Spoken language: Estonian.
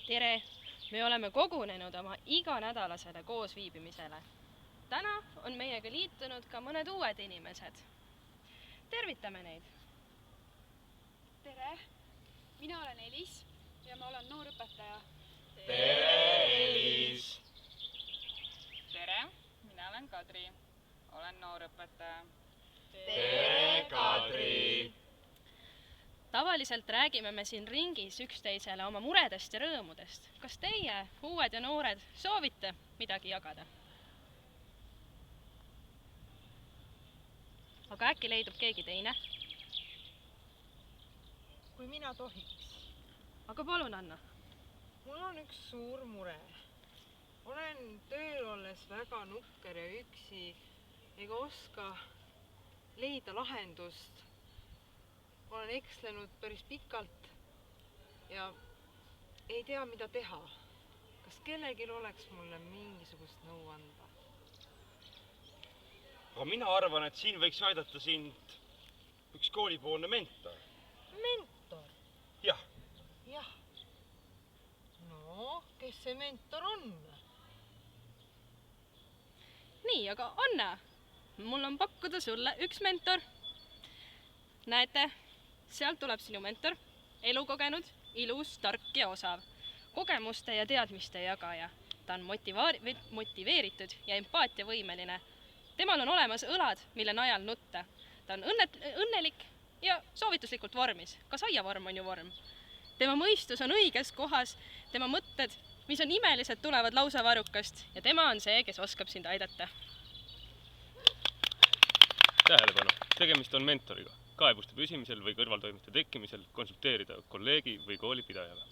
Tere! Me oleme kogunenud oma iganädalasele koosviibimisele. Täna on meiega liitunud ka mõned uued inimesed. Tervitame neid! Tere! Mina olen Elis ja ma olen noorõpetaja. Tere, Elis! Tere! Mina olen Kadri. Olen noorõpetaja. Tere, Kadri! Tavaliselt räägime me siin ringis üksteisele oma muredest ja rõõmudest. Kas teie, uued ja noored, soovite midagi jagada? Aga äkki leidub keegi teine? Kui mina tohiks. Aga palun, Anna. Mul on üks suur mure. Olen tööl olles väga nukker ja üksi ega oska leida lahendust. Olen ekslenud päris pikalt ja ei tea, mida teha. Kas kellelgi oleks mulle mingisugust nõu anda? Aga mina arvan, et siin võiks aidata sind üks koolipoolne mentor. Mentor? Jah. Jah. No, kes see mentor on? Nii, aga Anna, mul on pakkuda sulle üks mentor. Näete, sealt tuleb sinu mentor, elukogenud, ilus, tark ja osav, kogemuste ja teadmiste jagaja. Ta on motiveeritud ja empaatiavõimeline. Temal on olemas õlad, mille najal nutta. Ta on õnnelik ja soovituslikult vormis. Ka saiavorm on ju vorm. Tema mõistus on õiges kohas, tema mõtted, mis on imelised, tulevad lausa varrukast ja tema on see, kes oskab sind aidata. Tähelepanu, tegemist on mentoriga. Kaebuste püsimisel või kõrvaltoimete tekkimisel konsulteerida kolleegi või koolipidajaga.